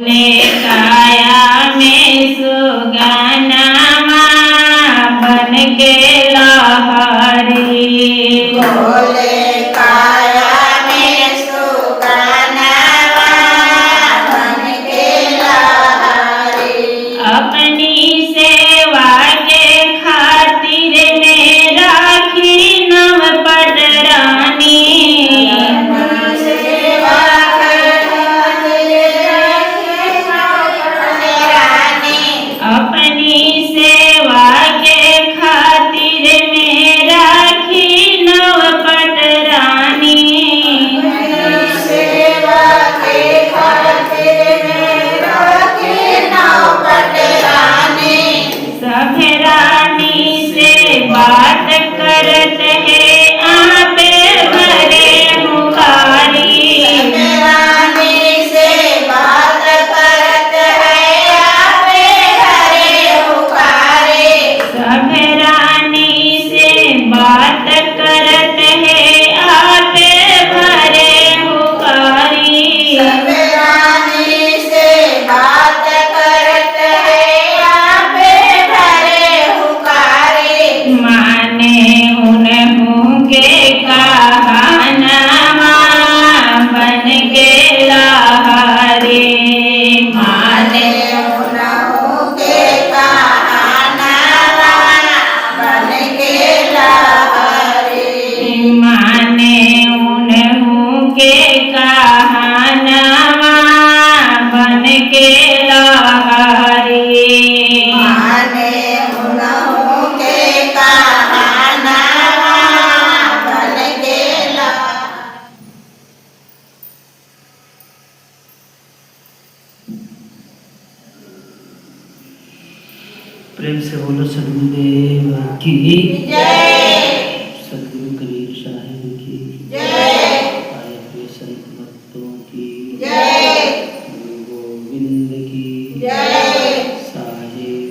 ने काया में सुगनमा बन के लहरी बोले काया में सुगनमा बन के लहरी अपनी सेवा के खातिर ने राखी नव पटरानी अपनी सेवा के खातिर में राखी नव पटरानी सेवा के खातिर में राखी नव पटरानी सब रानी से बात करत है आपे भरे मुखारी रानी से बात करत है आपे हरे पुकारे सब रानी से बात करत है आपे भरे मुखारी रानी से बात करत है आपे हरे पुकारे माने उन्हों के कहानवा बन के लहरी माने उन्हों के कहानवा बन के लहरी माने उन्हों के कहानवा बन के लहरी माने उन्हों के कहानवा बन के लहरी प्रेम से बोलो सदगुरुदेव की जय सदगुरु कबीर साहिब की जय आए हुए संत भक्तों की जय गुरु गोविंद की जय साहिब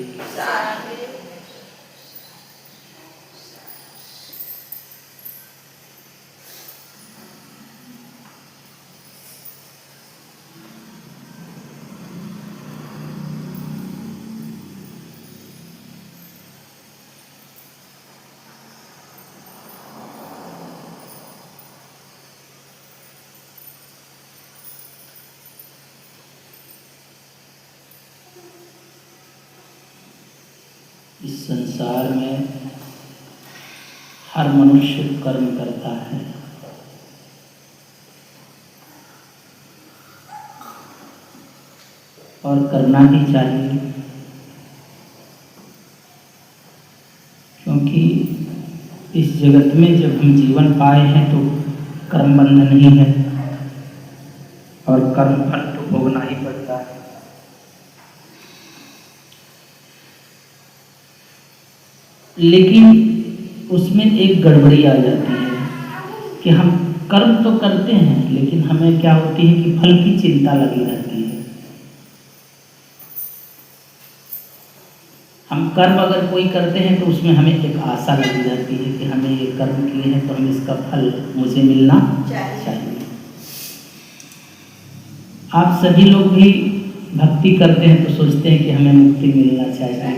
इस संसार में हर मनुष्य कर्म करता है और करना भी चाहिए, क्योंकि इस जगत में जब हम जीवन पाए हैं तो कर्म बंधन ही है और कर्म फल तो भोगना ही पड़ता है। लेकिन उसमें एक गड़बड़ी आ जाती है कि हम कर्म तो करते हैं, लेकिन हमें क्या होती है कि फल की चिंता लगी रहती है। हम कर्म अगर कोई करते हैं तो उसमें हमें एक आशा लगी रहती है कि हमें ये कर्म किए हैं तो हमें इसका फल मुझे मिलना चाहिए। आप सभी लोग भी भक्ति करते हैं तो सोचते हैं कि हमें मुक्ति मिलना चाहिए।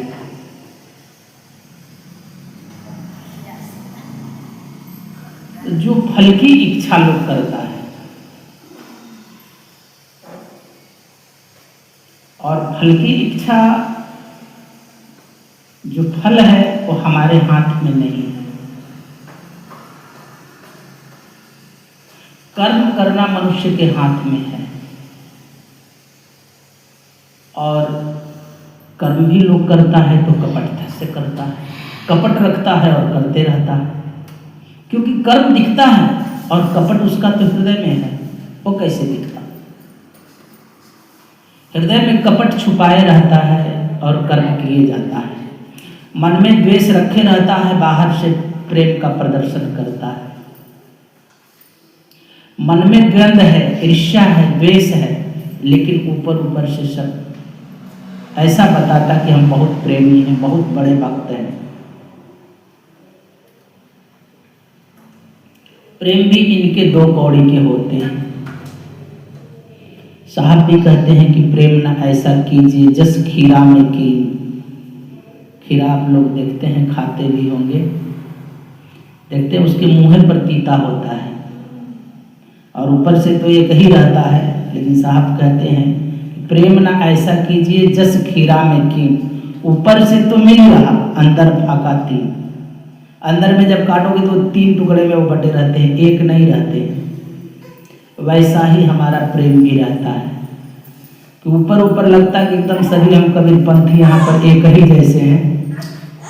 जो फल की इच्छा लोग करता है और फल की इच्छा जो फल है वो हमारे हाथ में नहीं है। कर्म करना मनुष्य के हाथ में है और कर्म भी लोग करता है तो कपटता से करता है, कपट रखता है और करते रहता है, क्योंकि कर्म दिखता है और कपट उसका तो हृदय में है। वो कैसे दिखता? हृदय में कपट छुपाए रहता है और कर्म किए जाता है। मन में द्वेष रखे रहता है, बाहर से प्रेम का प्रदर्शन करता है। मन में द्वंद्व है, ईर्ष्या है, द्वेष है, लेकिन ऊपर ऊपर से सब ऐसा बताता कि हम बहुत प्रेमी हैं, बहुत बड़े भक्त हैं। प्रेम भी इनके दो कौड़ी के होते हैं। साहब भी कहते हैं कि प्रेम न कीजिए जस खीरा में कीन। खीरा आप लोग देखते हैं, खाते भी होंगे, देखते हैं उसके मुँह पर तीता होता है और ऊपर से तो एक ही रहता है, लेकिन साहब कहते हैं प्रेम ना ऐसा कीजिए जस खीरा में कीन। ऊपर से तो मिल रहा, अंदर फाका तीन। अंदर में जब काटोगे तो 3 टुकड़े में वो बटे रहते हैं, एक नहीं रहते। वैसा ही हमारा प्रेम भी रहता है कि ऊपर ऊपर लगता है कि एकदम सभी हम कबीरपंथी यहाँ पर एक ही जैसे हैं,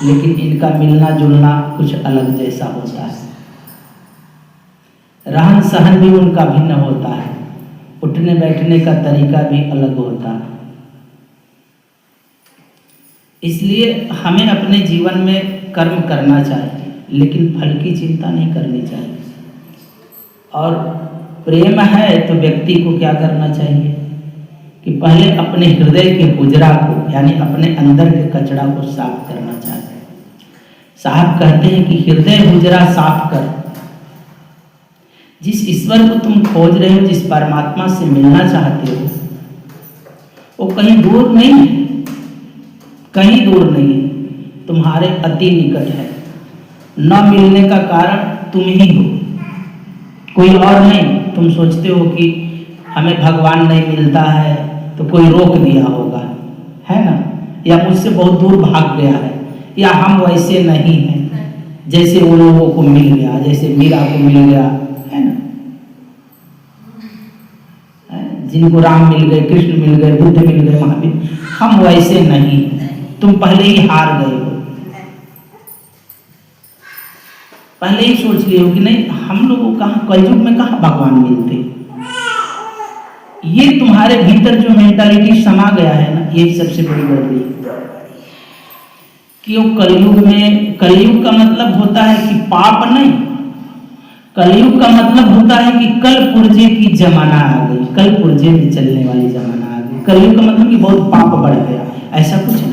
लेकिन इनका मिलना जुलना कुछ अलग जैसा होता है। रहन सहन भी उनका भिन्न होता है, उठने बैठने का तरीका भी अलग होता है। इसलिए हमें अपने जीवन में कर्म करना चाहिए, लेकिन फल की चिंता नहीं करनी चाहिए। और प्रेम है तो व्यक्ति को क्या करना चाहिए कि पहले अपने हृदय के हुजरा को, यानी अपने अंदर के कचरा को साफ करना चाहिए। साहब कहते हैं कि हृदय हुजरा साफ कर। जिस ईश्वर को तुम खोज रहे हो, जिस परमात्मा से मिलना चाहते हो, वो कहीं दूर नहीं है, कहीं दूर नहीं है, तुम्हारे अति निकट है। न मिलने का कारण तुम ही हो, कोई और नहीं। तुम सोचते हो कि हमें भगवान नहीं मिलता है तो कोई रोक दिया होगा, है ना, या मुझसे बहुत दूर भाग गया है, या हम वैसे नहीं हैं जैसे वो लोगों को मिल गया, जैसे मीरा को मिल गया, है ना, जिनको राम मिल गए, कृष्ण मिल गए, बुद्ध मिल गए, महावीर, हम वैसे नहीं। तुम पहले ही हार गए हो, पहले ही सोच लिए हो कि नहीं, हम लोगों कहाँ कलयुग में कहाँ भगवान मिलते। ये तुम्हारे भीतर जो मेंटालिटी समा गया है ना, ये सबसे बड़ी गड़बड़ी है कि वो कलयुग में, कलयुग का मतलब होता है कि पाप नहीं, कलयुग का मतलब होता है कि कल पुर्जे की जमाना आ गई, कल पुर्जे में चलने वाली जमाना आ गई। कलयुग का मतलब कि बहुत पाप बढ़ गया, ऐसा कुछ नहीं।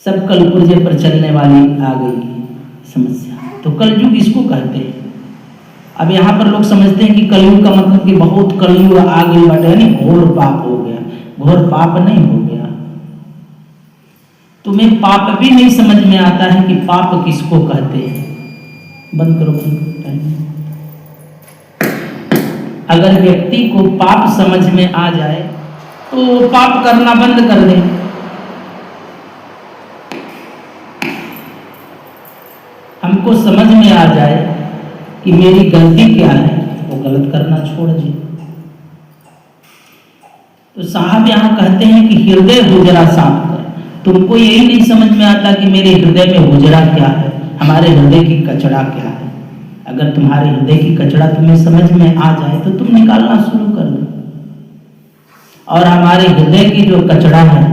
सब कल पुर्जे पर चलने वाली आ गई समस्या, तो कलयुग इसको कहते हैं। अब यहाँ पर लोग समझते हैं कि कलयुग का मतलब कि बहुत कलयुग आ गई बट, यानी घोर पाप हो गया। घोर पाप नहीं हो गया। तुम्हें पाप भी नहीं समझ में आता है कि पाप किसको कहते हैं। बंद करो। अगर व्यक्ति को पाप समझ में आ जाए तो पाप करना बंद कर दे। हमको समझ में आ जाए कि मेरी गलती क्या है, वो गलत करना छोड़ दे। तो साहब यहाँ कहते हैं कि हृदय हुजरा साफ कर। तुमको यही नहीं समझ में आता कि मेरे हृदय में हुजरा क्या है, हमारे हृदय की कचरा क्या है। अगर तुम्हारे हृदय की कचरा तुम्हें समझ में आ जाए तो तुम निकालना शुरू कर दो। और हमारे हृदय की जो कचरा है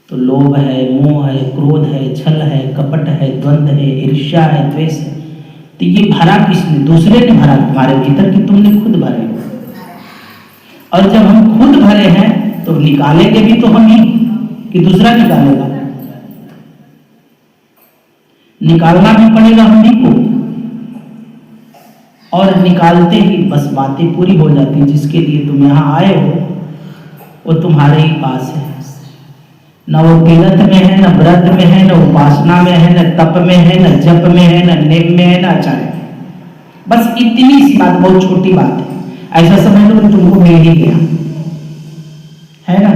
तो लोभ है, मोह है, क्रोध है, छल है, कपट है, द्वंद्व है, ईर्ष्या है, द्वेष है। तो ये भरा किसने? दूसरे ने भरा तुम्हारे भीतर कि तुमने खुद भरे हो। और जब हम खुद भरे हैं तो निकालेंगे भी तो हम ही कि दूसरा निकालेगा? निकालना भी पड़ेगा हम ही को। और निकालते ही बस बातें पूरी हो जाती। जिसके लिए तुम यहाँ आए हो वो तुम्हारे ही पास है। न वो तीर्थ में है, न व्रत में है, न उपासना में है, न तप में है, न जप में है, न नेम में है, न आचार्य में। बस इतनी सी बात, बहुत छोटी बात है। ऐसा समझ लो कि तुमको मिल ही गया, है ना?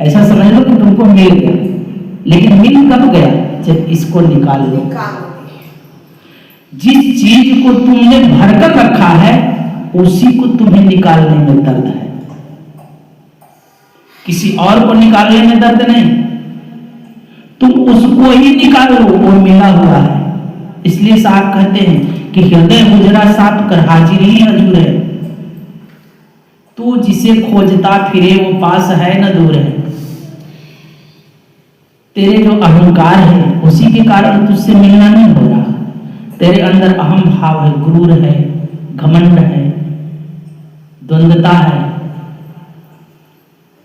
ऐसा समझ लो कि तुमको मिल गया। लेकिन मिल कब गया? जब इसको निकाल लो। जिस चीज को तुमने भरकर रखा है उसी को तुम्हें निकालने में दर्द है, किसी और को निकालने में दर्द नहीं। तुम उसको ही निकाल लो, वो मिला हुआ है। इसलिए साहब कहते हैं कि हृदय हुजरा साफ कर, हाजिर ही हजूर है। तू जिसे खोजता फिरे वो पास है न दूर है। तेरे जो अहंकार है उसी के कारण तुझसे मिलना नहीं हो रहा। तेरे अंदर अहम भाव है, गुरूर है, घमंड है, द्वंद्वता है।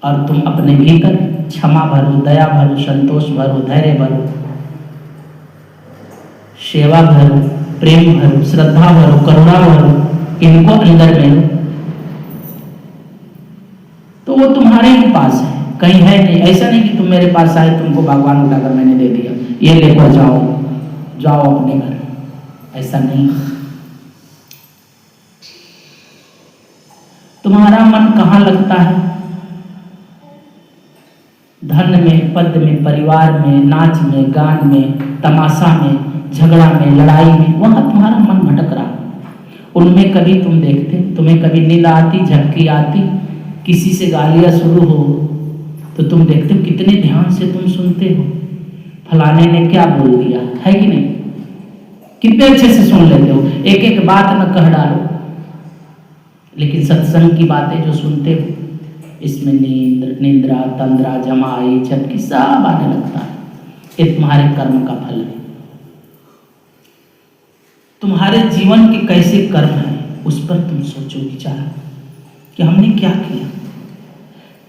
और तुम अपने भीतर क्षमा भरो, दया भरो, संतोष भरो, धैर्य भरो, सेवा भरो, प्रेम भरो, श्रद्धा भरो, करुणा भरो, इनको अंदर में लो, तो वो तुम्हारे ही पास है, कहीं है नहीं। ऐसा नहीं कि तुम मेरे पास आए, तुमको भगवान उठाकर मैंने दे दिया, ये लेकर जाओ, जाओ अपने घर, ऐसा नहीं। तुम्हारा मन कहाँ लगता है? धन में, पद में, परिवार में, नाच में, गान में, तमाशा में, झगड़ा में, लड़ाई में, वहां तुम्हारा मन भटक रहा। उनमें कभी तुम देखते, तुम्हें कभी नींद आती, झपकी आती, किसी से गालियां शुरू हो तो तुम देखते हो कितने ध्यान से तुम सुनते हो, फलाने ने क्या बोल दिया, है कि नहीं? कितने अच्छे से सुन लेते हो, एक एक बात न कह डालो। लेकिन सत्संग की बातें जो सुनते हो, इसमें नींद, निंद्रा, तंद्रा, जमाई, झपकी सब आने लगता है। ये तुम्हारे कर्म का फल है। तुम्हारे जीवन के कैसे कर्म हैं उस पर तुम सोचो, विचार कि हमने क्या किया।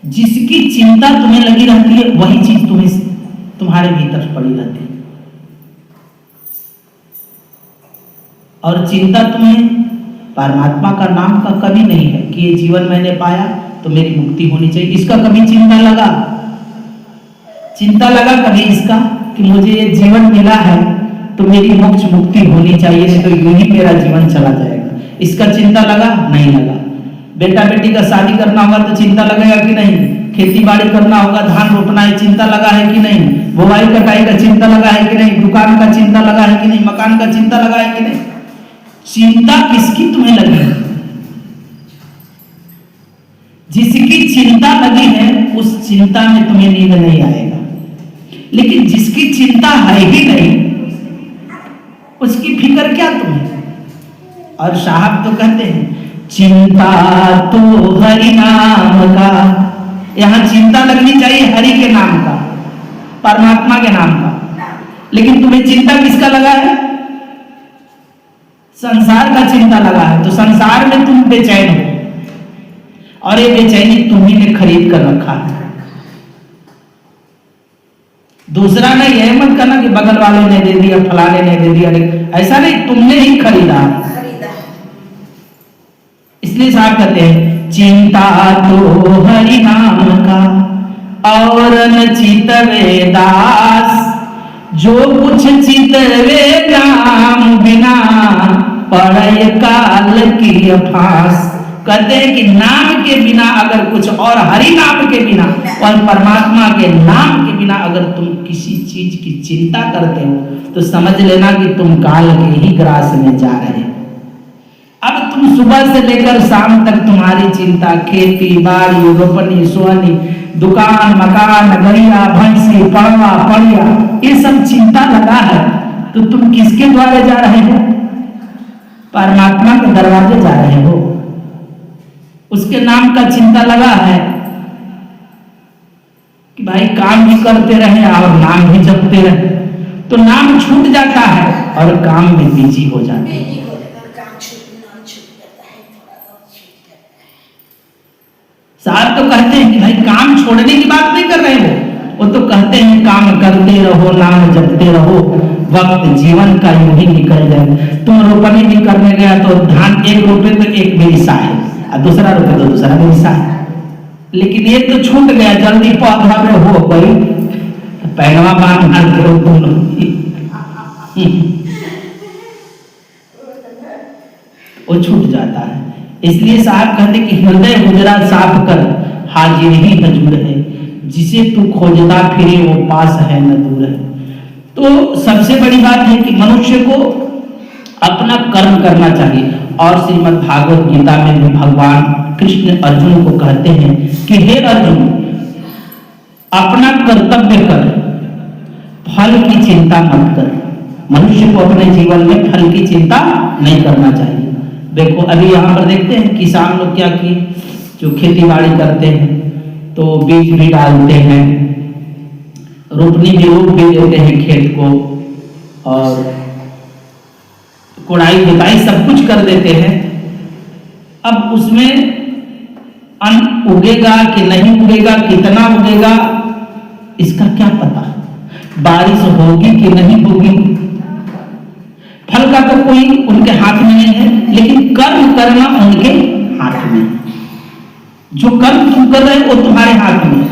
जिसकी चिंता तुम्हें लगी रहती है वही चीज तुम्हारे भीतर पड़ी रहती है, और चिंता तुम्हें परमात्मा का नाम का कभी नहीं है कि ये जीवन मैंने पाया तो मेरी मुक्ति होनी चाहिए। इसका कभी चिंता लगा कभी इसका कि मुझे ये जीवन मिला है तो मेरी मोक्ष मुक्ति होनी चाहिए, नहीं तो यूं ही मेरा जीवन चला जाएगा। इसका चिंता लगा? नहीं लगा। बेटा बेटी का शादी करना होगा तो चिंता लगेगा कि नहीं? खेती बाड़ी करना होगा, धान रोपना है, चिंता लगा है कि नहीं? बुआई कटाई का चिंता लगा है कि नहीं? दुकान का चिंता लगा है कि नहीं? मकान का चिंता लगा है कि नहीं? चिंता किसकी तुम्हें लगी? जिसकी चिंता लगी है उस चिंता में तुम्हें नींद नहीं आएगा, लेकिन जिसकी चिंता है ही नहीं उसकी फिक्र क्या तुम्हें? और साहब तो कहते हैं चिंता तो हरि नाम का। यहां चिंता लगनी चाहिए हरि के नाम का, परमात्मा के नाम का। लेकिन तुम्हें चिंता किसका लगा है? संसार का चिंता लगा है, तो संसार में तुम बेचैन हो, और ये बेचैनी तुम्ही ने खरीद कर रखा है। दूसरा नहीं, यह मत करना कि बगल वाले ने दे दिया, फलाने ने दे दिया, ऐसा नहीं, तुमने ही खरीदा। इसलिए साहब कहते हैं चिंता तो हरि नाम का और न चितवे दास, जो कुछ चितवे नाम बिना पड़े काल की फांस। कहते हैं कि नाम के बिना अगर कुछ और हरि नाम के बिना और परमात्मा के नाम के बिना अगर तुम किसी चीज की चिंता करते हो तो समझ लेना कि तुम काल के ही ग्रास में जा रहे हो। अब तुम सुबह से लेकर शाम तक तुम्हारी चिंता खेती बाड़ी, रोपनी सोनी, दुकान मकान, गैया भैंसी, पड़वा पड़िया, ये सब चिंता लगा है, तो तुम किसके द्वारे जा रहे हो? परमात्मा के दरवाजे जा रहे हो। उसके नाम का चिंता लगा है कि भाई काम भी करते रहे और नाम भी जपते रहे, तो नाम छूट जाता है और काम में बिजी हो जाते हैं। साहब तो कहते हैं कि भाई काम छोड़ने की बात नहीं कर रहे हो, वो तो कहते हैं काम करते रहो, नाम जपते रहो, वक्त जीवन का यूं ही निकल जाए। तुम रोपनी भी करने गया तो धान एक रोपे तो एक बेरिसा है, और दूसरा रोपे तो दूसरा बेरिसा है, लेकिन एक तो छूट गया, जल्दी पौधा में हो गई, पैरवा बांध डालते हो दोनों। वो छूट जाता है। इसलिए साहब कहते कि हृदय गुजरा साफ कर, हाजिर ही हजूर है, जिसे तू खोजता फिरे वो पास है न दूर है। तो सबसे बड़ी बात है कि मनुष्य को अपना कर्म करना चाहिए। और श्रीमद् भागवत गीता में भी भगवान कृष्ण अर्जुन को कहते हैं कि हे अर्जुन, अपना कर्तव्य कर, फल की चिंता मत कर। मनुष्य को अपने जीवन में फल की चिंता नहीं करना चाहिए। देखो अभी यहाँ पर देखते हैं किसान लोग क्या किए, जो खेती बाड़ी करते हैं तो बीज भी डालते हैं, रोपनी भी रोप भी देते हैं खेत को, और कोड़ाई जुताई सब कुछ कर देते हैं। अब उसमें अन्न उगेगा कि नहीं उगेगा, कितना उगेगा, इसका क्या पता, बारिश होगी कि नहीं होगी, फल का तो कोई उनके हाथ में नहीं है, लेकिन कर्म करना उनके हाथ में है। जो कर्म तुम कर रहे हो वो तुम्हारे हाथ में है,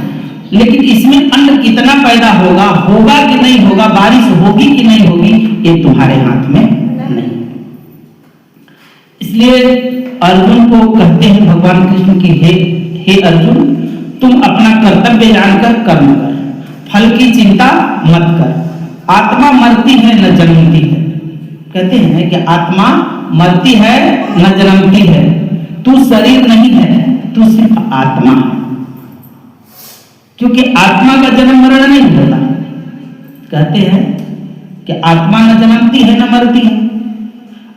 लेकिन इसमें अन्न कितना पैदा होगा, होगा कि नहीं होगा, बारिश होगी कि नहीं होगी, ये तुम्हारे हाथ में नहीं। इसलिए अर्जुन को कहते हैं भगवान कृष्ण की हे अर्जुन, तुम अपना कर्तव्य जानकर कर्म कर, फल की चिंता मत कर। आत्मा मरती है न जन्मती है। कहते हैं कि आत्मा मरती है न जन्मती है, तू शरीर नहीं है, तू सिर्फ आत्मा है। क्योंकि आत्मा का जन्म मरण नहीं होता। कहते हैं कि आत्मा न जन्मती है न मरती है,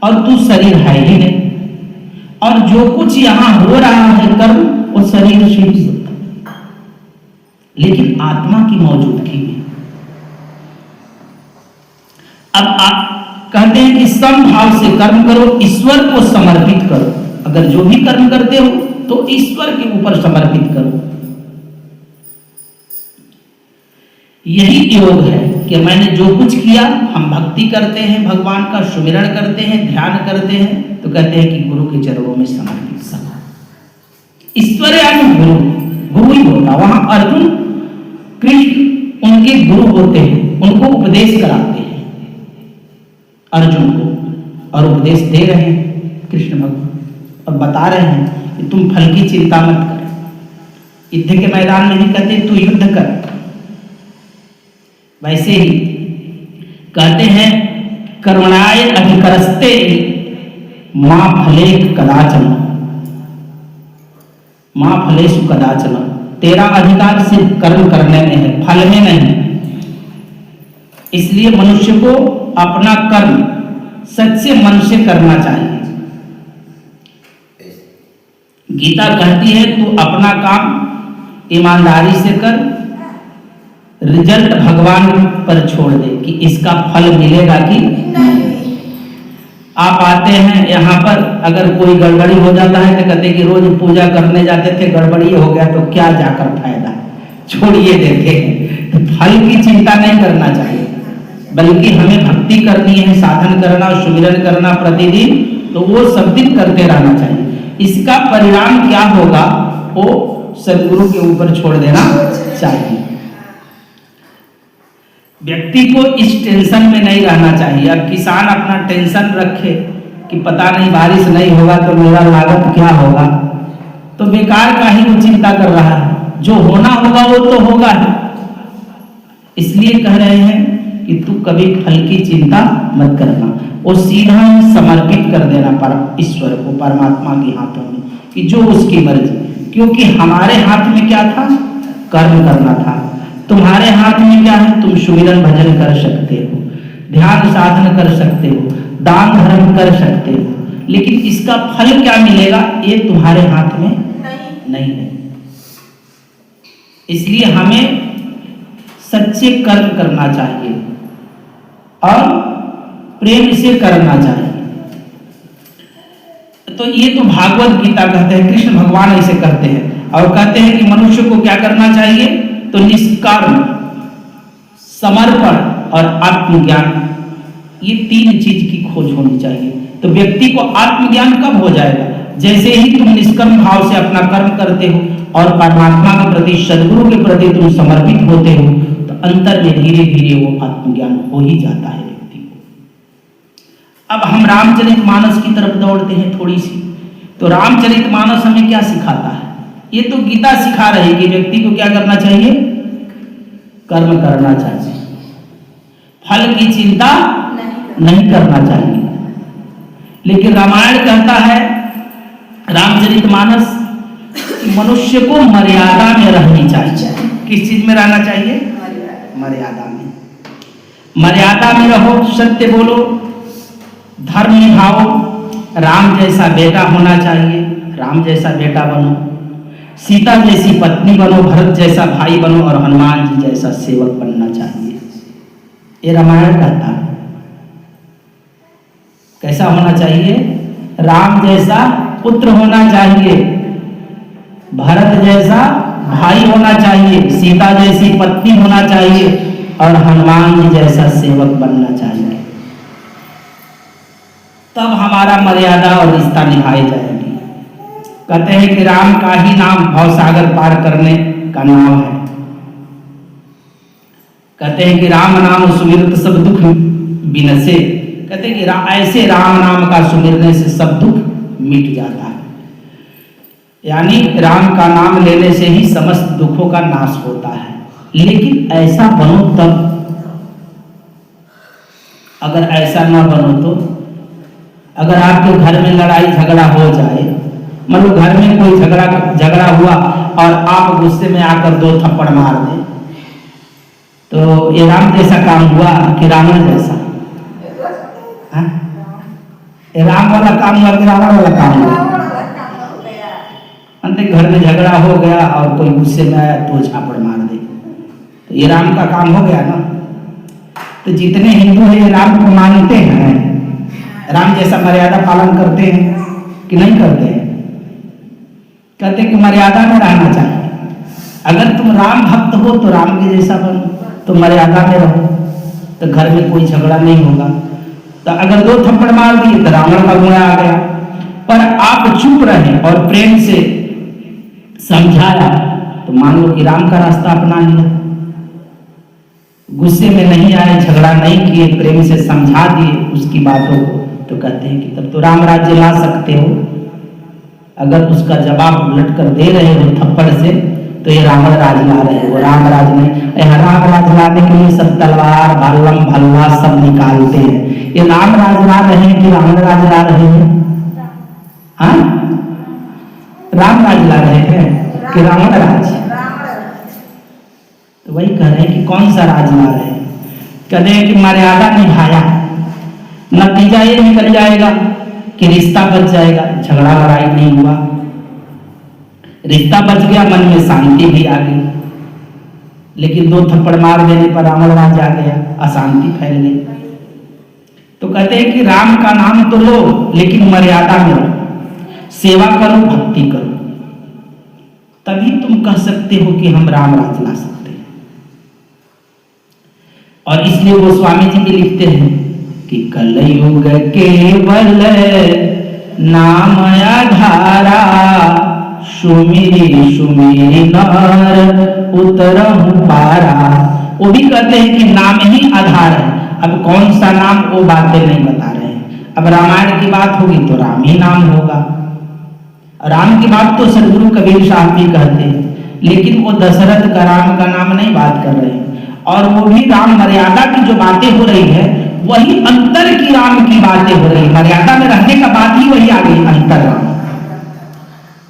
और तू शरीर है ही नहीं, और जो कुछ यहां हो रहा है कर्म वो शरीर से ही होता है, लेकिन आत्मा की मौजूदगी में। अब आप कहते हैं कि समभाव से कर्म करो, ईश्वर को समर्पित करो। अगर जो भी कर्म करते हो तो ईश्वर के ऊपर समर्पित करो। यही योग है कि मैंने जो कुछ किया, हम भक्ति करते हैं, भगवान का सुमिरण करते हैं, ध्यान करते हैं, तो कहते हैं कि गुरु के चरणों में समर्पित सब। ईश्वर यानी गुरु, गुरु ही होता। वहां अर्जुन कृष्ण उनके गुरु होते हैं, उनको उपदेश कराते हैं अर्जुन को, और उपदेश दे रहे हैं कृष्ण भगवान, और बता रहे हैं कि तुम फल की चिंता मत कर। युद्ध के मैदान में भी कहते तू युद्ध कर। वैसे ही कहते हैं करुणाय अधिकरस्ते मां फले कदाचन, मां फलेषु कदाचन। तेरा अधिकार सिर्फ कर्म करने में है, फल में नहीं। इसलिए मनुष्य को अपना कर्म सच्चे मन से करना चाहिए। गीता कहती है तू अपना काम ईमानदारी से कर, रिजल्ट भगवान पर छोड़ दे कि इसका फल मिलेगा कि नहीं। आप आते हैं यहाँ पर, अगर कोई गड़बड़ी हो जाता है तो कहते कि रोज पूजा करने जाते थे, गड़बड़ी हो गया तो क्या जाकर फायदा, छोड़िए देखें। तो फल की चिंता नहीं करना चाहिए, बल्कि हमें भक्ति करनी है, साधन करना, सुमिरन करना प्रतिदिन, तो वो सब दिन करते रहना चाहिए। इसका परिणाम क्या होगा वो सदगुरु के ऊपर छोड़ देना चाहिए। व्यक्ति को इस टेंशन में नहीं रहना चाहिए। अब किसान अपना टेंशन रखे कि पता नहीं बारिश नहीं होगा तो मेरा लागत क्या होगा, तो बेकार का ही वो चिंता कर रहा है। जो होना होगा वो तो होगा ही। इसलिए कह रहे हैं कि तू कभी फल की चिंता मत करना, वो सीधा समर्पित कर देना पर ईश्वर को, परमात्मा के हाथों में, कि जो उसकी मर्जी। क्योंकि हमारे हाथ में क्या था, कर्म करना था। तुम्हारे हाथ में क्या है, तुम सुमिरन भजन कर सकते हो, ध्यान साधन कर सकते हो, दान धर्म कर सकते हो, लेकिन इसका फल क्या मिलेगा ये तुम्हारे हाथ में नहीं है। इसलिए हमें सच्चे कर्म करना चाहिए और प्रेम से करना चाहिए। तो ये तो भागवत गीता कहते हैं, कृष्ण भगवान ऐसे करते हैं। और कहते हैं कि मनुष्य को क्या करना चाहिए, तो निष्कर्म, समर्पण और आत्मज्ञान, ये तीन चीज की खोज होनी चाहिए। तो व्यक्ति को आत्मज्ञान कब हो जाएगा, जैसे ही तुम निष्कर्म भाव से अपना कर्म करते हो और परमात्मा के प्रति, सदगुरु के प्रति तुम समर्पित होते हो, तो अंतर में धीरे धीरे वो आत्मज्ञान हो ही जाता है व्यक्ति को। अब हम रामचरितमानस की तरफ दौड़ते हैं थोड़ी सी। तो रामचरितमानस हमें क्या सिखाता है, ये तो गीता सिखा रही है कि व्यक्ति को क्या करना चाहिए, कर्म करना चाहिए, फल की चिंता नहीं करना चाहिए। लेकिन रामायण कहता है, रामचरितमानस, मनुष्य को मर्यादा में रहनी चाहिए। किस चीज में रहना चाहिए, मर्यादा में। मर्यादा में रहो, सत्य बोलो, धर्म निभाओ, राम जैसा बेटा होना चाहिए, राम जैसा बेटा बनो, सीता जैसी पत्नी बनो, भरत जैसा भाई बनो, और हनुमान जी जैसा सेवक बनना चाहिए। ये रामायण कहता है। कैसा होना चाहिए, राम जैसा पुत्र होना चाहिए, भरत जैसा भाई होना चाहिए, सीता जैसी पत्नी होना चाहिए, और हनुमान जी जैसा सेवक बनना चाहिए। तब हमारा मर्यादा और रिश्ता निभाए जाएगी। कहते हैं कि राम का ही नाम भवसागर पार करने का नाम है। कहते हैं कि राम नाम सुमिरत सब दुख बिनसे। कहते हैं कि ऐसे राम नाम का सुमिरने से सब दुख मिट जाता है। यानी राम का नाम लेने से ही समस्त दुखों का नाश होता है। लेकिन ऐसा बनो तब, अगर ऐसा ना बनो तो, अगर आपके घर में लड़ाई झगड़ा हो जाए, मतलब घर में कोई झगड़ा हुआ और आप गुस्से में आकर 2 थप्पड़ मार दे, तो ये राम जैसा काम हुआ कि रावण जैसा? हाँ? ये राम वाला काम हुआ कि रावण वाला काम हुआ? अंत घर में झगड़ा हो गया और कोई गुस्से में आया 2 झापड़ मार दे, तो ये राम का काम हो गया ना। तो जितने हिंदू हैं ये राम को मानते हैं, राम जैसा मर्यादा पालन करते हैं कि नहीं करते हैं? कहते हैं कि मर्यादा में रहना चाहिए। अगर तुम राम भक्त हो तो राम के जैसा बनो, तो मर्यादा में रहो, तो घर में कोई झगड़ा नहीं होगा। तो अगर 2 थप्पड़ मार दिए तो रावण का गुण आ गया। पर आप चुप रहे और प्रेम से समझाया तो मान लो कि राम का रास्ता अपना लिया। गुस्से में नहीं आए, झगड़ा नहीं किए, प्रेम से समझा दिए उसकी बातों को, तो कहते हैं कि तब तो राम राज्य ला सकते हो। अगर उसका जवाब उलट कर दे रहे हो थप्पड़ से, तो ये रावण राज ला रहे हो, राम राज नहीं। यहाँ राम राज लाने के लिए सब तलवार भालम भल्ला सब निकालते हैं। ये राम राज ला रहे हैं कि रावण राज ला रहे हैं? हाँ, राम राज ला रहे हैं कि रावण राज? तो वही कह रहे हैं कि कौन सा राज ला रहे हैं? कहते हैं कि मर्यादा निभाया, नतीजा ये निकल जाएगा कि रिश्ता बच जाएगा, झगड़ा लड़ाई नहीं हुआ, रिश्ता बच गया, मन में शांति भी आ गई। लेकिन 2 थप्पड़ मार देने पर रावण राज आ गया, अशांति फैल गई। तो कहते हैं कि राम का नाम तो लो लेकिन मर्यादा में रहो, सेवा करो, भक्ति करो, तभी तुम कह सकते हो कि हम राम राज ला सकते हैं। और इसलिए वो स्वामी जी भी लिखते हैं कि कलयुग केवल नाम आधारा, सुमिरी सुमिरी नर उतरहु पारा। वो भी कहते हैं कि नाम ही आधार है। अब कौन सा नाम, वो बातें नहीं बता रहे हैं। अब रामायण की बात होगी तो राम ही नाम होगा। राम की बात तो सदगुरु कबीर साहब भी कहते हैं, लेकिन वो दशरथ का राम का नाम नहीं बात कर रहे हैं। और वो भी राम मर्यादा की जो बातें हो रही है वही अंतर की राम की बातें हो रही है। मर्यादा में रहने का बात ही वही आ गई, अंतर राम।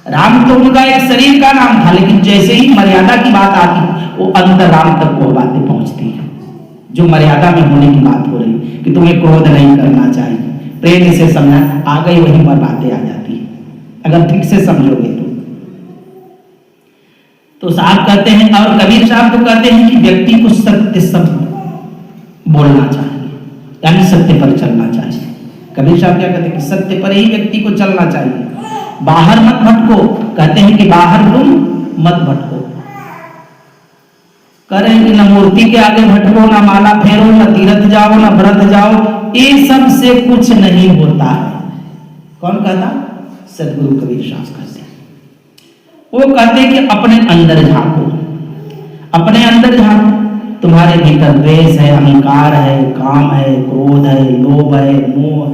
राम तो उनका एक शरीर का नाम था, लेकिन जैसे ही मर्यादा की बात आती वो अंतर राम तक वो बातें पहुंचती है, जो मर्यादा में होने की बात हो रही कि तुम्हें क्रोध नहीं करना चाहिए, प्रेम से समझना, आ गई वही बातें आ जाती है अगर ठीक से समझोगे तो साहब कहते हैं, और कबीर साहब तो कहते हैं कि व्यक्ति को सत्य सब बोलना चाहिए, यानी सत्य पर चलना चाहिए। कबीर साहब क्या कहते हैं कि सत्य पर ही व्यक्ति को चलना चाहिए, बाहर मत भटको। कहते हैं कि बाहर तुम मत भटको, करें कि न मूर्ति के आगे भटको, न माला फेरो, न तीर्थ जाओ, न व्रत जाओ, ये सब से कुछ नहीं होता है। कौन कहता? सदगुरु कबीर साहब कहते हैं। वो कहते हैं कि अपने अंदर झांको, अपने अंदर झांको। तुम्हारे भीतर द्वेष है, अहंकार है, काम है, क्रोध है, लोभ है, मोह,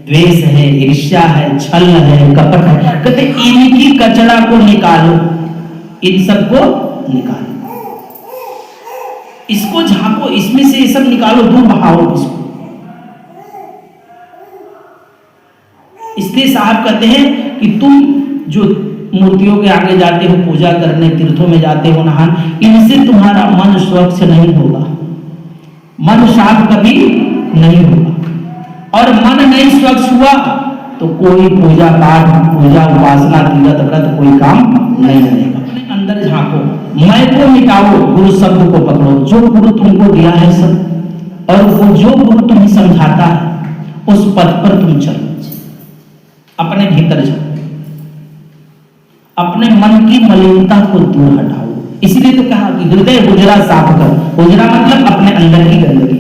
द्वेष है, ईर्ष्या है, छल है, कपट है। कहते इनकी कचरा को निकालो, इन सबको निकालो, इसको झांको, इसमें से ये सब निकालो, दूर बहाओ इसको। इसलिए साहब कहते हैं कि तुम जो मूर्तियों के आगे जाते हो पूजा करने, तीर्थों में जाते हो नहाने, इनसे तुम्हारा मन स्वच्छ नहीं होगा, मन साफ कभी नहीं होगा। और मन नहीं स्वच्छ हुआ तो कोई पूजा पाठ, पूजा उपासना, तीर्थ व्रत कोई काम नहीं रहेगा। अपने अंदर झांको, मैं को मिटाओ, गुरु शब्द को पकड़ो, जो गुरु तुमको दिया है सब, और वो जो गुरु तुम्हें समझाता है उस पथ पर तुम चलो। अपने भीतर जाओ, अपने मन की मलिनता को दूर हटाओ। इसलिए तो कहा कि हृदय हुजरा साफ कर। हुजरा मतलब अपने अंदर की गंदगी।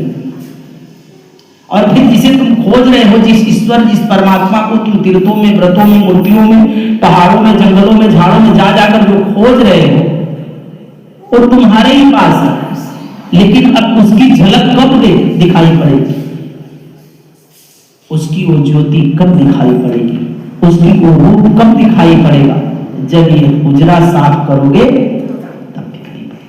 और फिर जिसे तुम खोज रहे हो, जिस ईश्वर, जिस परमात्मा को तुम तीर्थों में, व्रतों में, मूर्तियों में, पहाड़ों में, जंगलों में, झाड़ों में जा जाकर जो खोज रहे हो, वो तुम्हारे ही पास है। लेकिन अब उसकी झलक कब दिखाई पड़ेगी? उसकी वो ज्योति कब दिखाई पड़ेगी? उसकी वो रूप कब दिखाई पड़ेगा? जब ये हुजरा साफ करोगे तब दिखाई पड़ेगा।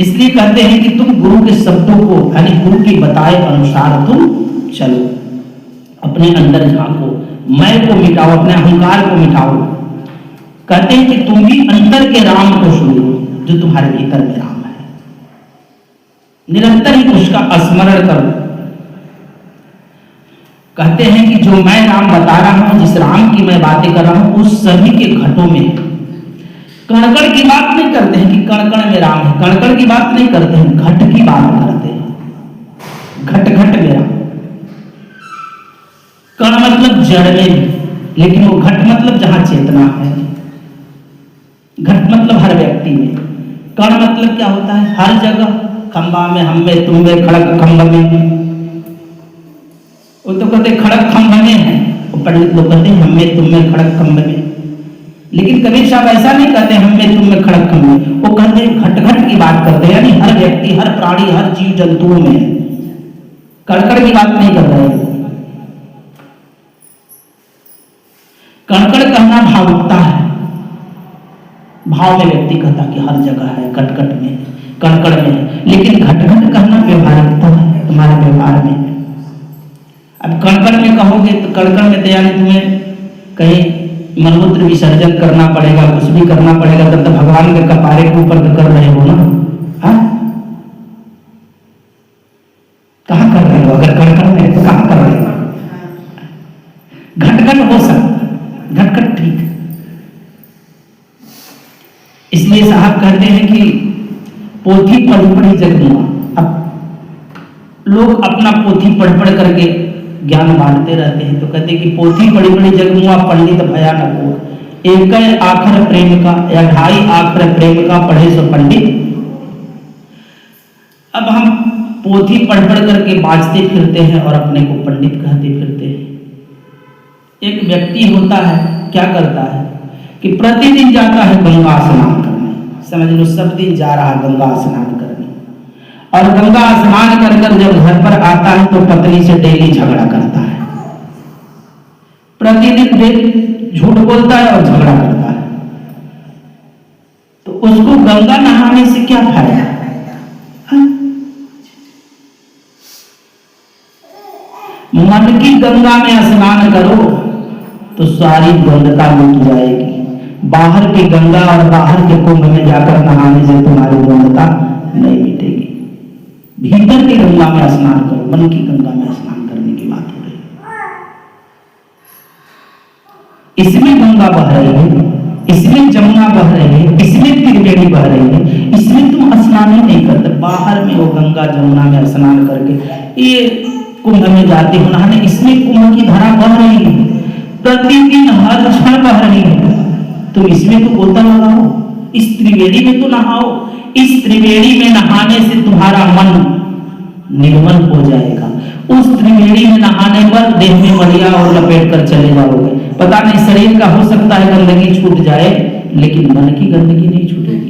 इसलिए कहते हैं कि तुम गुरु के शब्दों को, यानी गुरु के बताए अनुसार तुम चलो, अपने अंदर झांको, मैं को मिटाओ, अपने अहंकार को मिटाओ। कहते हैं कि तुम भी अंतर के राम को सुनो, जो तुम्हारे भीतर में राम है, निरंतर ही उसका स्मरण करो। कहते हैं कि जो मैं राम बता रहा हूं, जिस राम की मैं बातें कर रहा हूं, उस सभी के घटों में, कण-कण की बात नहीं करते हैं कि कण-कण में राम है, कण-कण की बात नहीं करते हैं, घट की बात करते हैं। घट-घट में राम। कण मतलब जड़ में, लेकिन वो घट मतलब जहां चेतना है। घट मतलब हर व्यक्ति में। कण मतलब क्या होता है? हर जगह, खंबा में, हम में, तुम में, खड़क खंभ में। वो तो कहते खड़क खंभ में है, वो पंडित लोग कहते हैं हम में, तुम में, खड़क खंभ में। लेकिन कबीर साहब ऐसा नहीं कहते हम में, तुम में, खड़क खंभ में। वो कहते हैं घट-घट की बात करते हैं, यानी हर व्यक्ति, हर प्राणी, हर जीव जंतुओं में। कण-कण की बात नहीं कर रहे हैं। कण-कण कहना भावुकता है। भाव में व्यक्ति कहता कि हर जगह है, कट-कट में, कण-कण में। लेकिन घट-घट कहना व्यवहारिकता है, तुम्हारे व्यवहार में। अब कण-कण में कहोगे तो कण-कण में तैयारी, तुम्हें कहीं मलमूत्र विसर्जन करना पड़ेगा, कुछ भी करना पड़ेगा, तब तो भगवान के कपारे के ऊपर कर रहे हो ना। हाँ, कहाँ कर रहे हो? अगर कण-कण में तो कहाँ कर रहे हो? घट-घट हो सकता, घट-घट ठीक। इसलिए साहब कहते हैं कि पोथी पढ़ी जगमुआ। अब लोग अपना पोथी पढ़ करके ज्ञान बांटते रहते हैं, तो कहते हैं कि पोथी पढ़ी जगमुआ, पंडित भयानक हो। एक आखर प्रेम का या 2.5 आखर प्रेम का पढ़े सो पंडित। अब हम पोथी पढ़ करके बाँचते फिरते हैं और अपने को पंडित कहते फिरते हैं। एक व्यक्ति होता है, क्या करता है कि प्रतिदिन जाता है गंगा स्नान करने, समझ लो सब दिन जा रहा गंगा स्नान करने, और गंगा स्नान कर जब घर पर आता है तो पत्नी से डेली झगड़ा करता है। प्रतिदिन झूठ बोलता है और झगड़ा करता है। तो उसको गंगा नहाने से क्या फायदा? मन की गंगा में स्नान करो तो सारी द्वंद्वता मिट जाएगी। बाहर की गंगा और बाहर के कुंभ में जाकर नहाने से तुम्हारी द्वंद्वता नहीं मिटेगी। भीतर की गंगा में स्नान करो, मन की गंगा में स्नान करने की बात हो रही है। इसमें गंगा बह रही है, इसमें जमुना बह रही है, इसमें त्रिवेणी बह रही है, इसमें तुम स्नान ही नहीं करते। बाहर में वो गंगा जमुना में स्नान करके ये कुंभ में जाते हो नहाने, इसमें कुंभ की धारा बह रही है, प्रतिदिन हर क्षण बह रही है। तुम इसमें तो गोता लगाओ, इस त्रिवेणी में तो नहाओ। इस त्रिवेणी में नहाने से तुम्हारा मन निर्मल हो जाएगा। उस त्रिवेणी में नहाने पर देह में बढ़िया और लपेट कर चले जाओगे। पता नहीं शरीर का हो सकता है गंदगी छूट जाए, लेकिन मन की गंदगी नहीं छूटेगी।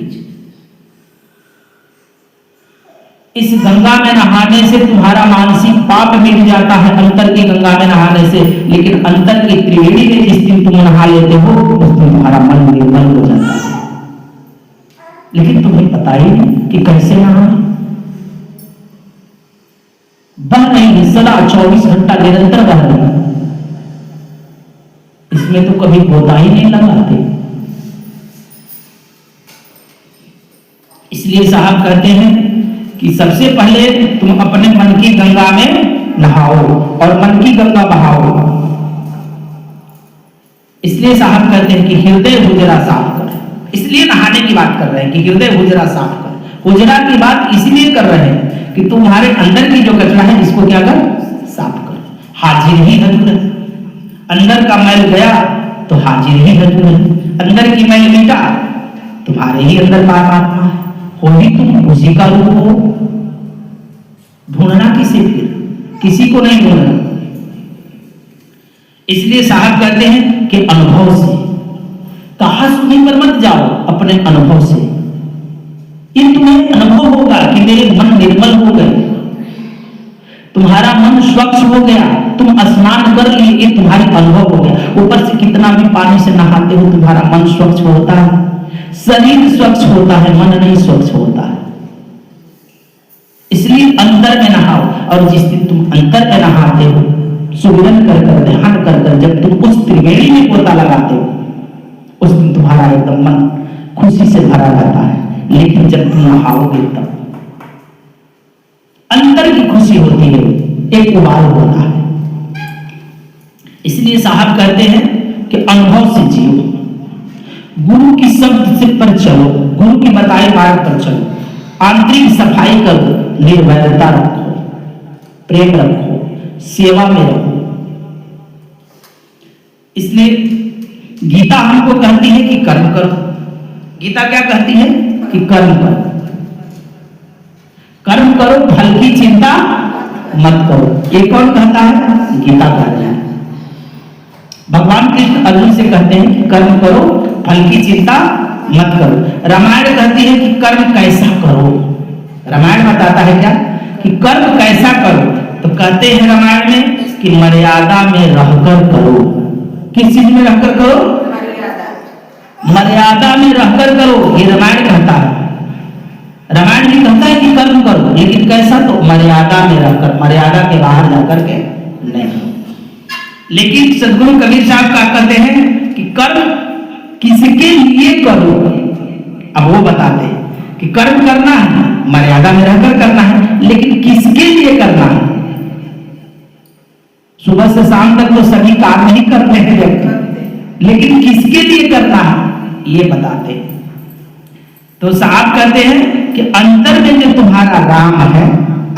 इस गंगा में नहाने से तुम्हारा मानसिक पाप मिट जाता है, अंतर की गंगा में नहाने से। लेकिन अंतर की त्रिवेणी में जिस दिन तुम नहा लेते हो, उस दिन तुम्हारा मन निर्मल हो जाता है। लेकिन तुम्हें पता ही नहीं कि कैसे नहाना। बह रही है सदा 24 घंटा निरंतर बह रही है, इसमें तो कभी गोता ही नहीं लगाते। इसलिए साहब कहते हैं कि सबसे पहले तुम अपने मन की गंगा में नहाओ और मन की गंगा बहाओ। इसलिए साहब कहते हैं कि हृदय हुजरा साफ कर। इसलिए नहाने की बात कर रहे हैं कि हृदय हुजरा साफ कर। हुजरा की बात इसलिए कर रहे हैं कि तुम्हारे अंदर की जो कचरा है इसको क्या कर? साफ कर। हाजिर ही हजूर है। अंदर का मैल गया तो हाजिर ही हजूर है। अंदर की मैल मिटा, तुम्हारे ही अंदर परमात्मा है, हो ही तुम उसी का रूप हो। ढूंढना किसे, फिर किसी को नहीं ढूंढना। इसलिए साहब कहते हैं कि अनुभव से, कहा सुनी पर मत जाओ, अपने अनुभव से। ये तुम्हें अनुभव होगा कि मेरे मन निर्मल हो गए, तुम्हारा मन स्वच्छ हो गया, तुम स्नान कर लिए, ये तुम्हारी अनुभव हो गया। ऊपर से कितना भी पानी से नहाते हो तुम्हारा मन स्वच्छ होता है, शरीर स्वच्छ होता है, मन नहीं स्वच्छ होता है। इसलिए अंतर में नहाओ, और जिस दिन तुम अंतर में नहाते हो, सुमिरन कर कर, ध्यान कर कर, जब तुम उस त्रिवेणी में गोता लगाते हो, उस दिन तुम्हारा एकदम मन खुशी से भरा रहता है। लेकिन जब तुम नहाओगे तब अंतर की खुशी होती है, एक उबाल होता है। इसलिए साहब कहते हैं कि अनुभव से जियो, गुरु की शब्द से पर चलो, गुरु की बताए मार्ग पर चलो, आंतरिक सफाई करो, निर्भयता रखो, प्रेम रखो, सेवा में रहो। इसलिए गीता हमको कहती है कि कर्म करो। गीता क्या कहती है कि कर्म करो, कर्म करो, फल की चिंता मत करो। ये कौन कहता है? गीता कहता है। भगवान कृष्ण अर्जुन से कहते हैं कि कर्म करो, फल की चिंता मत करो। रामायण कहती है कि कर्म कैसा करो। रामायण बताता है क्या कि कर्म कैसा करो, तो कहते हैं रामायण में कि मर्यादा में रहकर करो। किस चीज में रहकर करो? मर्यादा में रहकर करो, ये रामायण कहता है। रामायण भी कहता है कि कर्म करो, लेकिन कैसा? तो मर्यादा में रहकर, मर्यादा के बाहर जाकर के नहीं। लेकिन सदगुरु कबीर साहब का कहते हैं कि कर्म किसके लिए करो। अब वो बताते हैं कि कर्म करना है, मर्यादा में रहकर करना है, लेकिन किसके लिए करना है। सुबह से शाम तक तो सभी काम नहीं करते हैं व्यक्ति, लेकिन किसके लिए करना है ये बताते हैं। तो साहब कहते हैं कि अंतर में जो तुम्हारा राम है,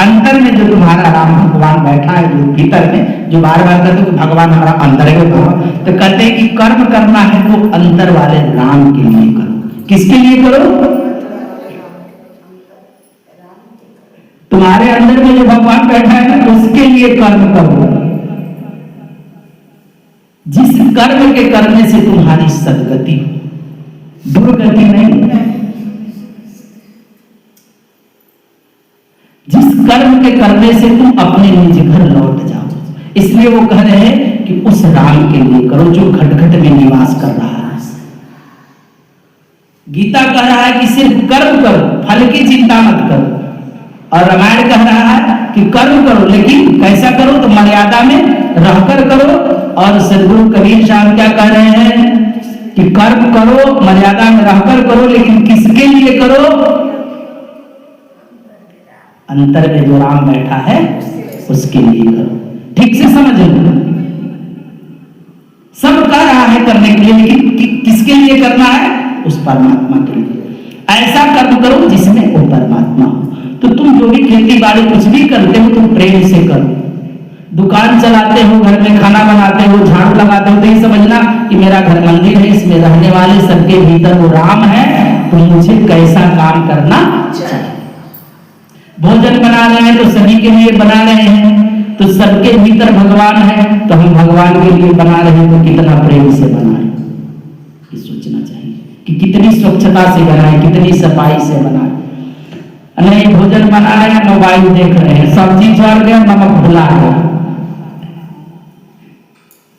अंतर में जो तुम्हारा राम भगवान बैठा है, जो भीतर में, जो बार बार कहते हो कि भगवान हमारा अंदर है, तो कहते हैं कि कर्म करना है वो अंदर वाले राम के लिए करो। किसके लिए करो? तुम्हारे अंदर में जो भगवान बैठा है ना, उसके लिए कर्म करो। जिस कर्म के करने से तुम्हारी सदगति, दुर्गति नहीं, जिस कर्म के करने से तुम अपने निज घर लौट जाओ। इसलिए वो कह रहे हैं कि उस राम के लिए करो जो घट घट में निवास कर रहा है। गीता कह रहा है कि सिर्फ कर्म करो, फल की चिंता मत करो। और रामायण कह रहा है कि कर्म करो, लेकिन कैसा करो? तो मर्यादा में रहकर करो। और सदगुरु कबीर साहब क्या कह रहे हैं कि कर्म करो, मर्यादा में रहकर करो, लेकिन किसके लिए करो? अंतर में जो राम बैठा है उसके लिए करो। ठीक से समझ लो, सब कह रहा है करने के लिए, लेकिन किसके लिए करना है? उस परमात्मा के लिए। ऐसा कर्म करो जिसमें वो परमात्मा हो। तो तुम जो भी खेती बाड़ी कुछ भी करते हो, तुम प्रेम से करो। दुकान चलाते हो, घर में खाना बनाते हो, झाड़ू लगाते हो, तो ये समझना कि मेरा घर मंदिर है, इसमें रहने वाले सबके भीतर वो राम है, तो मुझे कैसा काम करना चाहिए। भोजन बना रहे हैं तो सभी के लिए बना रहे हैं, तो सबके भीतर भगवान है, तो हम भगवान के लिए बना रहे हैं, तो कितना प्रेम से बनाए, ये सोचना चाहिए कि कितनी स्वच्छता से बनाए, कितनी सफाई से बनाए। नहीं, भोजन बना रहे हैं, मोबाइल देख रहे हैं, सब्जी जल गया, नमक भुला गया,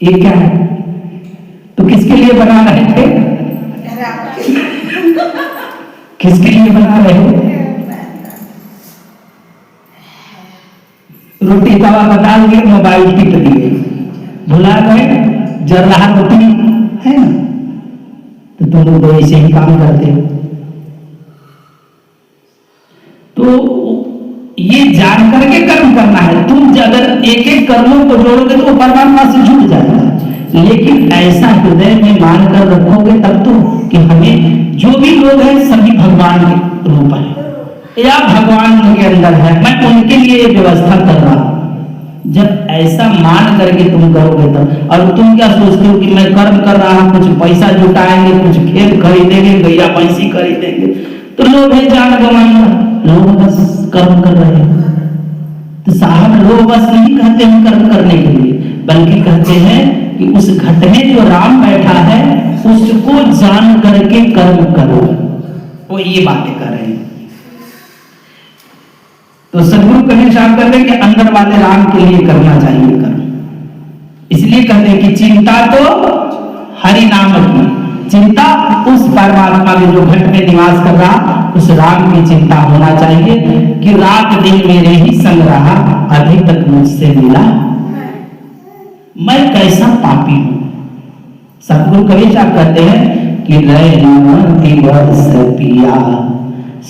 ये क्या है? तो किसके लिए बना रहे थे? किसके लिए बना रहे थे? रोटी तवा बता दिए, मोबाइल टिप दिए, भुला गए, जल रहा रोटी है ना, तो तुम लोग ऐसे ही काम करते हो। तो ये जान करके कर्म करना है। तुम अगर एक एक कर्मों को जोड़ोगे तो परमात्मा से जुड़ जाएगा, लेकिन ऐसा हृदय में मान कर रखोगे तब तो कि हमें जो भी लोग हैं सभी भगवान के रूप है या भगवान के अंदर है, मैं उनके लिए व्यवस्था कर रहा हूं। जब ऐसा मान करके तुम करोगे तब। और तुम क्या सोचते हो कि मैं कर्म कर रहा हूं, कुछ पैसा जुटाएंगे, कुछ खेत खरीदेंगे, गैया भैंसी खरीदेंगे, तो लोग है जान गवाएंगे, लोग बस कर्म कर रहे हैं। तो साहब लोग बस नहीं कहते हैं कर्म करने के लिए, बल्कि कहते हैं कि उस घट में जो राम बैठा है उसको जान करके कर्म करो। वो ये बातें कर रहे हैं। तो सदगुरु कबीर साहब कहते हैं कि अंदर वाले राम के लिए करना चाहिए कर्म। इसलिए कहते हैं कि चिंता तो हरि नाम की, चिंता उस परमात्मा के जो घट में निवास कर रहा उस राम की चिंता होना चाहिए कि रात दिन मेरे ही संग रहा, अभी तक मुझसे मिला मैं कैसा पापी हूं। सतगुरु कबीर साहब कहते हैं कि दिवस पिया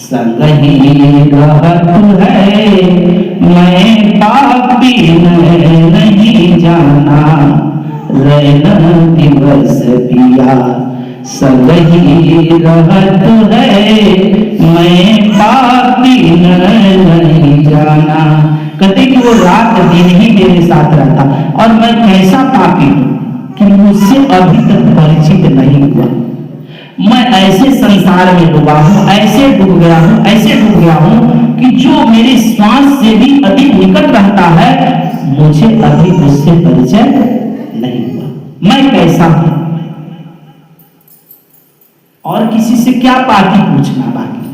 संग ही रहत है, मैं पापी नहीं जाना, रैन दिवस पिया संग ही रहत है, मैं पापी नहीं जाना। कहते कि वो रात दिन ही मेरे साथ रहता और मैं कैसा पापी हूं कि मुझसे अभी तक परिचित नहीं हुआ। मैं ऐसे संसार में डूबा हूं, ऐसे डूब गया हूं, ऐसे डूब गया हूं कि जो मेरे श्वास से भी अधिक निकट रहता है मुझे अभी उससे परिचय नहीं हुआ। मैं कैसा हूं और किसी से क्या पार्टी पूछना बाकी।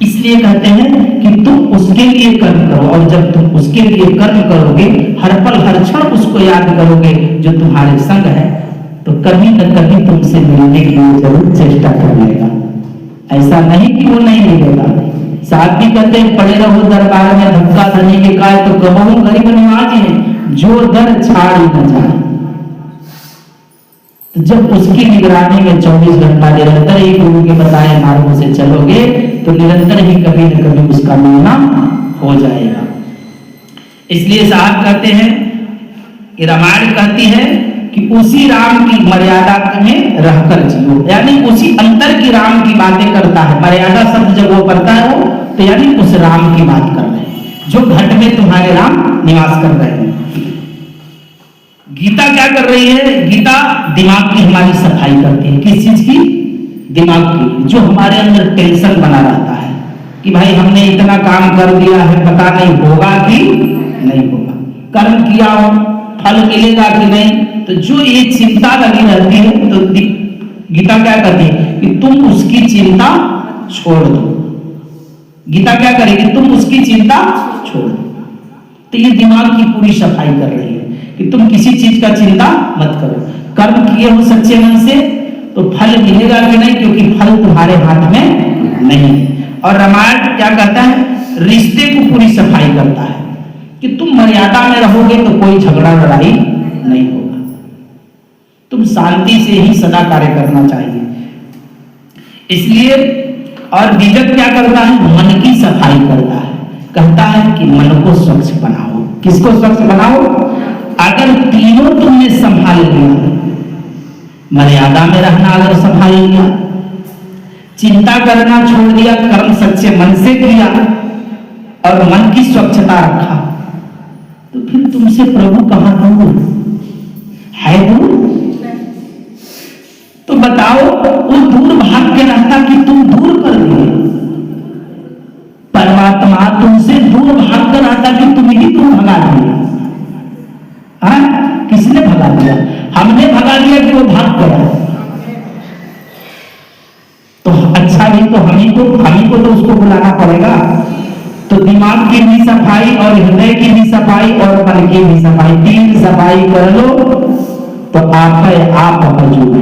इसलिए कहते हैं कि तुम उसके लिए कर्म करो, और जब तुम उसके लिए कर्म करोगे, हर पल हर क्षण उसको याद करोगे जो तुम्हारे संग है, तो कभी न कभी तुमसे मिलने के लिए जरूर चेष्टा कर लेगा। ऐसा नहीं कि वो नहीं मिलेगा। साथ भी कहते हैं पड़े रहो दरबार में धक्का धनी के काय, तो कबहू गरीब नवाज है जो दर छाड़ न जाए। तो जब उसकी निगरानी में 24 घंटा निरंतर ही गुरु के बताए मार्गों से चलोगे तो निरंतर ही कभी न कभी उसका मिलना हो जाएगा। इसलिए साहब कहते हैं कि रामायण कहती है कि उसी राम की मर्यादा में रहकर जियो, यानी उसी अंतर की राम की बातें करता है। मर्यादा शब्द जब वो करता है वो, तो यानी उस राम की बात कर रहे हैं जो घट में तुम्हारे राम निवास कर रहे हैं। गीता क्या कर रही है? गीता दिमाग की हमारी सफाई करती है। किस चीज की? दिमाग की। जो हमारे अंदर टेंशन बना रहता है कि भाई हमने इतना काम कर दिया है, पता नहीं होगा कि नहीं होगा, कर्म किया हो फल मिलेगा कि नहीं, तो जो ये चिंता लगी रहती है, तो गीता क्या कहती है कि तुम उसकी चिंता छोड़ दो। गीता क्या करेगी? तुम उसकी चिंता छोड़ दो। तो ये दिमाग की पूरी सफाई कर रही है कि तुम किसी चीज का चिंता मत करो। कर्म किए हो सच्चे मन से तो फल मिलेगा कि नहीं, क्योंकि फल तुम्हारे हाथ में नहीं। और रामायण क्या कहता है? रिश्ते को पूरी सफाई करता है कि तुम मर्यादा में रहोगे तो कोई झगड़ा लड़ाई नहीं होगा, तुम शांति से ही सदा कार्य करना चाहिए। इसलिए और विगत क्या करता है? मन की सफाई करता है। कहता है कि मन को स्वच्छ बनाओ। किसको स्वच्छ बनाओ? अगर तीनों तुमने संभाल लिया, मर्यादा में रहना अगर संभाल लिया, चिंता करना छोड़ दिया, कर्म सच्चे मन से किया और मन की स्वच्छता रखा, तो फिर तुमसे प्रभु कहां दूर है? दूर तो बताओ, वो दूर भाग के रहता कि तुम दूर कर दिए। परमात्मा तुमसे दूर भाग कर रहता कि तुम ही तुम भगा दिए। किसने भगा दिया? हमने भगा दिया कि वो भाग गया। तो अच्छा भी तो हम ही को तो उसको बुलाना पड़ेगा। तो दिमाग की भी सफाई और हृदय की भी सफाई और मन की भी सफाई, तीन सफाई कर लो तो आप मौजूद।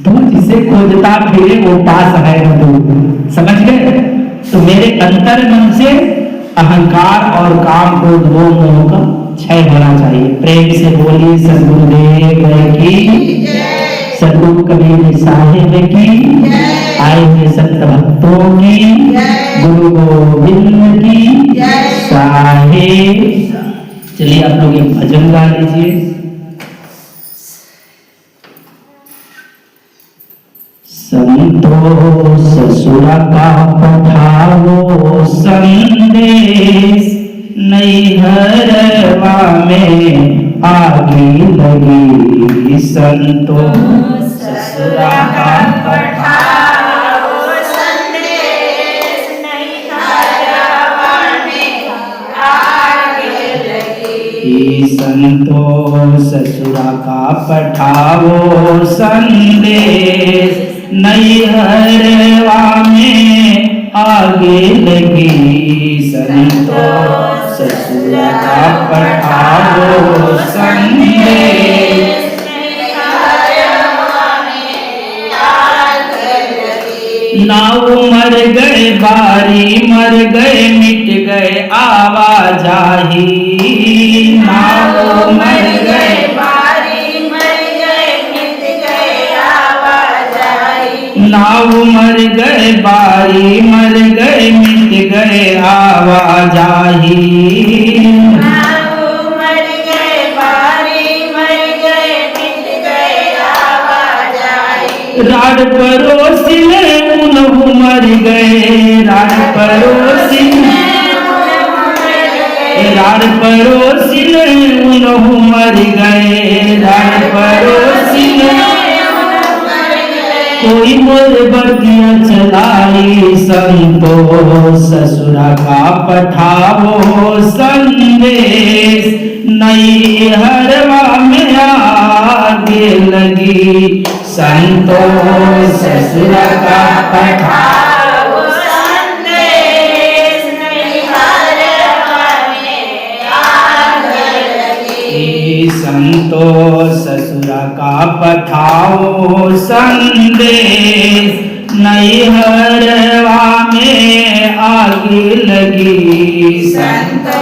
तू जिसे खोजता फिरे वो पास है न दूर। समझ गए? तो मेरे अंतर मन से अहंकार और काम को दो मोह का क्षय होना चाहिए। प्रेम से बोलिए सदगुरुदेव की, सदगुरु कबीर साहिब की, आए हुए संत भक्तों की, गुरु गोविंद की साहिब। चलिए आप लोग एक भजन गा लीजिए। संतो ससुर का पठाओ संदेश, नैहरवा में आगे लगी। संतो ससुर का पठाओ संदेश, नैहरवा कि संतो ससुरा का पठाओ संदेश, नैहरवा में आगे लगी। संतो ससुरा का पठाओ संदेश, नाव मर गए बारी मर गए मिट गए आवाजाही। नाव मर गए बारी मर गए मिट गए आवाजाही। नाव मर गए बारी मर गए मिट गए आवाजाही। नाव मर गए बारी मर गए मिट गए आवाजाही। राड पड़ोसी ने उन्हों मर गए, राड पड़ोसी ने राड पड़ोसी ने उन्हों मर गए, राड पड़ोसी ने कोई मोर बगिया चलाई। संतो ससुरा का पठाओ संदेश, नैहरवा में आगे लगी। संतो ससुरा का पठाओ संदेश, नैहरवा में आगे लगी। संतो ससुरा का पठाओ संदेश, नैहरवा में आगे लगी। संतो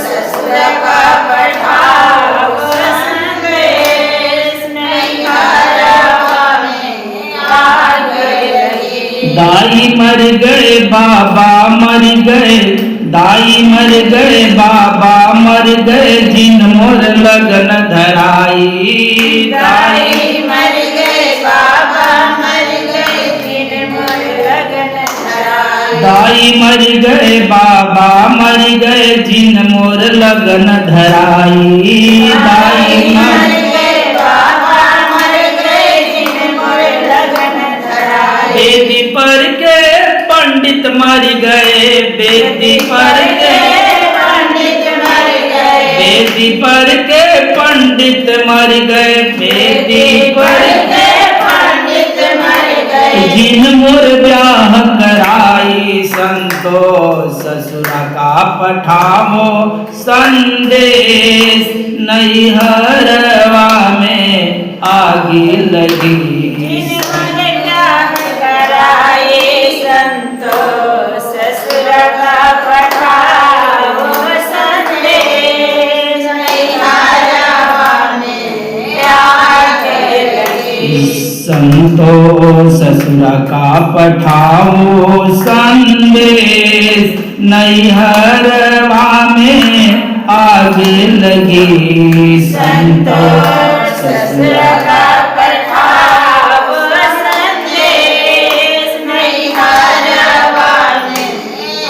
ससुरा का पठाओ संदेश, नैहरवा में आगे लगी। दाई मर गए बाबा मर गए, दाई मर गए बाबा मर गए, जिन मोर लगन धराई। दाई मर गए बाबा मर गए, जिन मोर लगन धराई। दाई मर गए बाबा मर गए, जिन मोर लगन धराई। दाई मर गए बाबा मर गए, जिन मोर लगन धराई। बेदी पर के पंडित मर गए, बेदी पर के पंडित मर गए। बेदी पर के पंडित मर गए, बेदी पर के पंडित मर गए। जिन मोर ब्याह कराई। संतो ससुरा का पठाओ संदेश, नैहरवा में आगे लगी। संतो ससुरा का पठाओ संदेश, नैहरवा में आगे लगी। संतो ससुरा का पठाओ संदेश, नैहरवा में आगे लगी। संतो ससुरा का पठाओ संदेश, नैहरवा में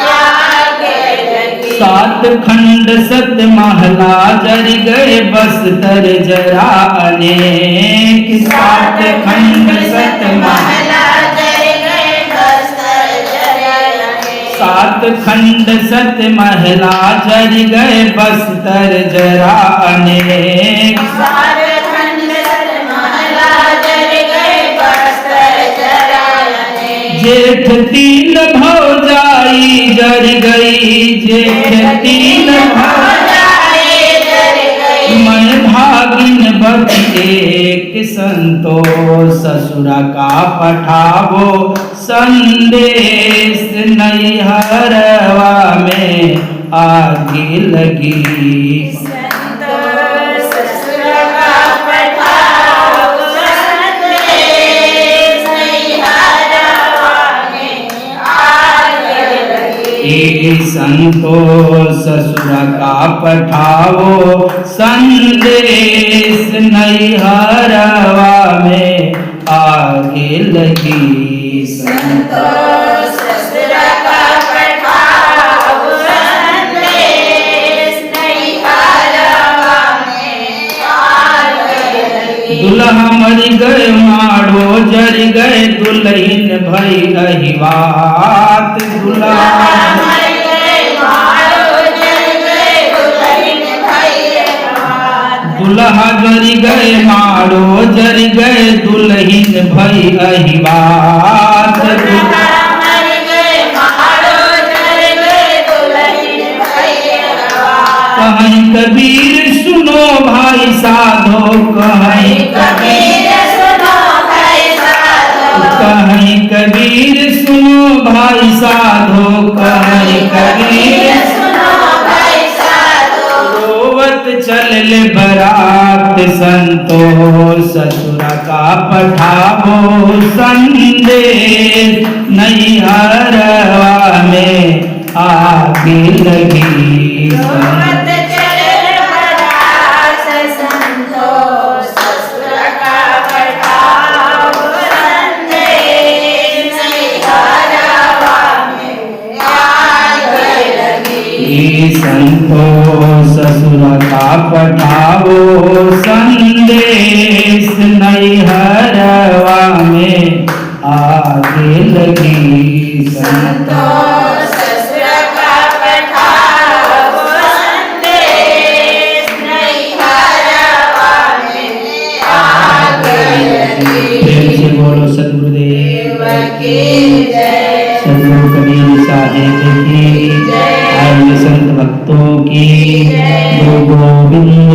आगे लगी। सात खंड सत महला जर गए बस्तर जरा अनेक। सात खंड सत महला जर गए बस्तर जरा अनेक। सात खंड सत महला जर गए बस्तर जरा अनेक। सात खंड सत महला जर गए बस्तर जरा अनेक। जेठ तीन भौजाई जर गई, जेठ तीन भौजाई जर गई। मैं भागिन बच एक। संतो ससुरा का पठाओ संदेश, नैहरवा में आगे लगी। संतो ससुरा का पठाओ संदेश, नैहरवा में आगे लगी। संतो ससुरा का पठाओ संदेश, नैहरवा में आगे लगी। संतो ससुरा का पठाओ संदेश, नैहरवा में आगे लगी। दुल्हा मर गए माड़ो जर गए, दुल्हन भई अहिवात। दुल्हा मर गए मारो जर गए, दुल्हन भई दुल्हा जरी गए मारो जरी गए दुल्हिन भई अहिवात दुल्हा मर गए मारो जर गए दुल्हन भई अहिवात। कहीं कबीर सुनो भाई साधो कहीं कबीर सुनो भाई साधो कहीं कबीर सुनो भाई साधो कहीं कबीर सुनो भाई साधो रोवत चल ले बरात संतो ससुर का पठावो संदेश नहीं हरवा में आगे लगी रोवत चले बरात संतो ससुर का पठाओ संदेश नहीं हरवा में आग लगी। संतो ससुर का पठावो संदेश नहीं हरवा में आगे लगी संतो ससुर का पठाओ संदेश नहीं हरवा में आग लगी। प्रेम से बोलो सद्गुरुदेव की जय। सद्गुरु कबीर साहिब की जय। आर्य संत भक्तों की जय। गुरु गोविंद